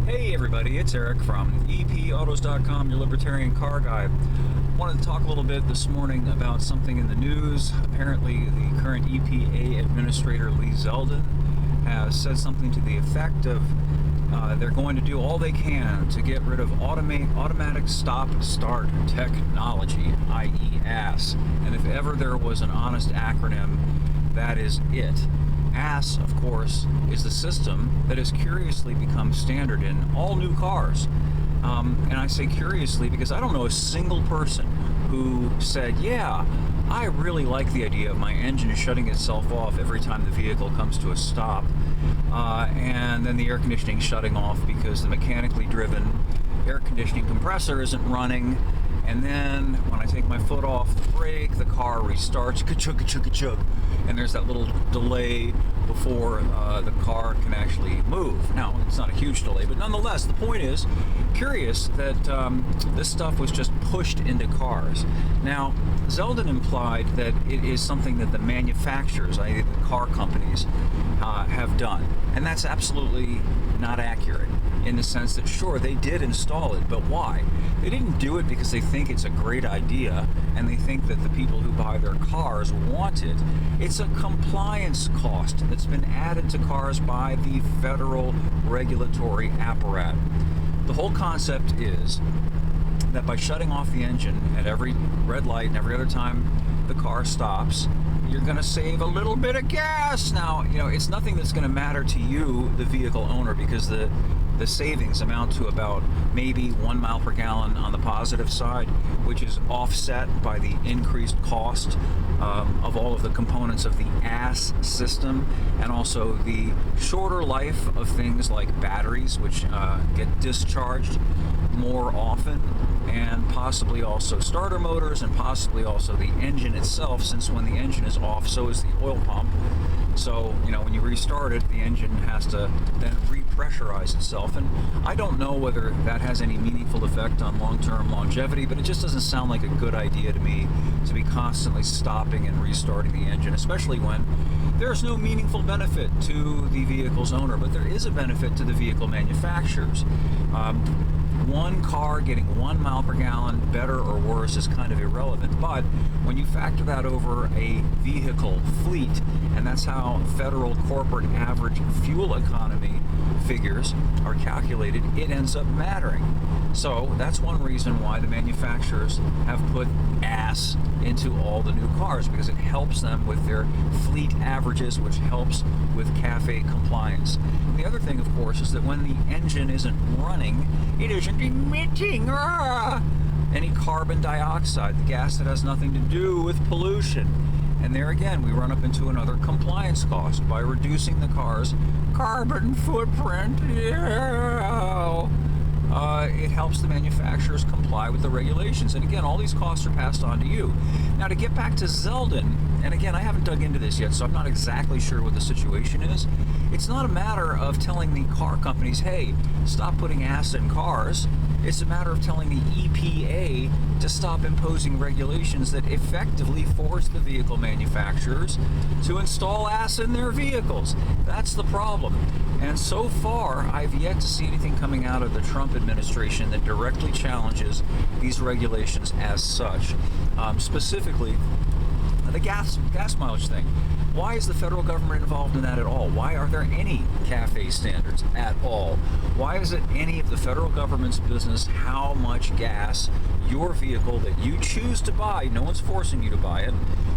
Hey everybody, it's Eric from EPautos.com, your libertarian car guy. Wanted to talk a little bit this morning about something in the news. Apparently the current EPA administrator, Lee Zeldin, has said something to the effect of they're going to do all they can to get rid of automatic stop-start technology, i.e. ASS. And if ever there was an honest acronym, that is it. ASS, of course, is the system that has curiously become standard in all new cars. And I say curiously because I don't know a single person who said, yeah, I really like the idea of my engine shutting itself off every time the vehicle comes to a stop, and then the air conditioning shutting off because the mechanically driven air conditioning compressor isn't running. And then when I take my foot off the brake, the car restarts, ka-chug, ka-chug, ka-chug, and there's that little delay before the car can actually move. Now, it's not a huge delay, but nonetheless, the point is, curious that this stuff was just pushed into cars. Now, Zeldin implied that it is something that the manufacturers, i.e. the car companies, have done. And that's absolutely not accurate, in the sense that, sure, they did install it, but why? They didn't do it because they think it's a great idea and they think that the people who buy their cars want it. It's a compliance cost that's been added to cars by the federal regulatory apparatus. The whole concept is that by shutting off the engine at every red light and every other time the car stops, you're going to save a little bit of gas. Now, it's nothing that's going to matter to you, the vehicle owner, because the savings amount to about maybe 1 mile per gallon on the positive side, which is offset by the increased cost of all of the components of the ASS system, and also the shorter life of things like batteries, which get discharged more often, and possibly also starter motors, and possibly also the engine itself, since when the engine is off, so is the oil pump. So, when you restart it, the engine has to then repressurize itself. And I don't know whether that has any meaningful effect on long-term longevity, but it just doesn't sound like a good idea to me to be constantly stopping and restarting the engine, especially when there's no meaningful benefit to the vehicle's owner, but there is a benefit to the vehicle manufacturers. One car getting 1 mile per gallon, better or worse, is kind of irrelevant. But when you factor that over a vehicle fleet, and that's how federal corporate average fuel economy figures are calculated, it ends up mattering. So that's one reason why the manufacturers have put ASS into all the new cars, because it helps them with their fleet averages, which helps with CAFE compliance. And the other thing, of course, is that when the engine isn't running, it isn't emitting any carbon dioxide, the gas that has nothing to do with pollution. And there again, we run up into another compliance cost by reducing the car's carbon footprint. It helps the manufacturers comply with the regulations. And again, all these costs are passed on to you. Now, to get back to Zeldin, and again, I haven't dug into this yet, so I'm not exactly sure what the situation is. It's not a matter of telling the car companies, hey, stop putting ASS in cars. It's a matter of telling the EPA to stop imposing regulations that effectively force the vehicle manufacturers to install ASS in their vehicles. That's the problem. And so far, I've yet to see anything coming out of the Trump administration that directly challenges these regulations as such. Specifically, the gas mileage thing. Why is the federal government involved in that at all? Why are there any CAFE standards at all? Why is it any of the federal government's business how much gas your vehicle that you choose to buy, no one's forcing you to buy it,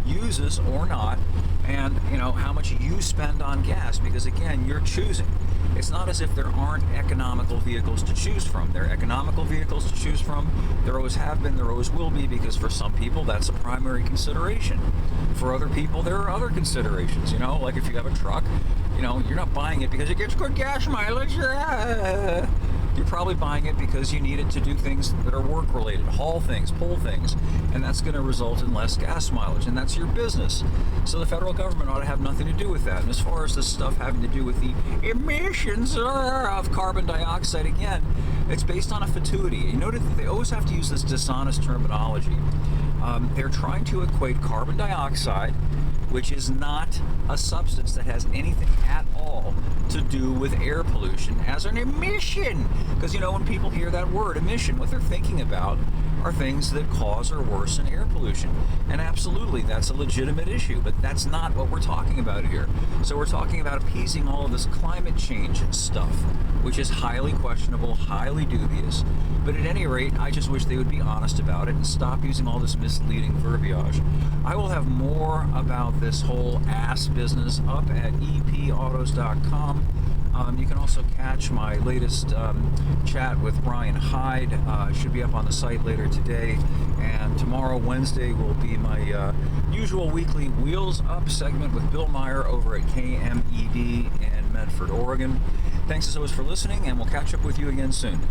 uses or not, and how much you spend on gas? Because again, you're choosing. It's not as if there aren't economical vehicles to choose from. There are economical vehicles to choose from. There always have been, there always will be, because for some people that's a primary consideration. For other people, there are other considerations. Like if you have a truck, you're not buying it because it gets good gas mileage. You're probably buying it because you need it to do things that are work related, haul things, pull things, and that's going to result in less gas mileage, and that's your business. So the federal government ought to have nothing to do with that. And as far as this stuff having to do with the emissions of carbon dioxide, again, it's based on a fatuity. You notice that they always have to use this dishonest terminology. They're trying to equate carbon dioxide which is not a substance that has anything at all to do with air pollution as an emission. Because, you know, when people hear that word emission, what they're thinking about are things that cause or worsen air pollution. And absolutely, that's a legitimate issue, but that's not what we're talking about here. So we're talking about appeasing all of this climate change stuff, which is highly questionable, highly dubious. But at any rate, I just wish they would be honest about it and stop using all this misleading verbiage. I will have more about this whole ass business up at EPautos.com. You can also catch my latest chat with Brian Hyde. Should be up on the site later today. And tomorrow, Wednesday, will be my usual weekly Wheels Up segment with Bill Meyer over at KMED in Medford, Oregon. Thanks as always for listening, and we'll catch up with you again soon.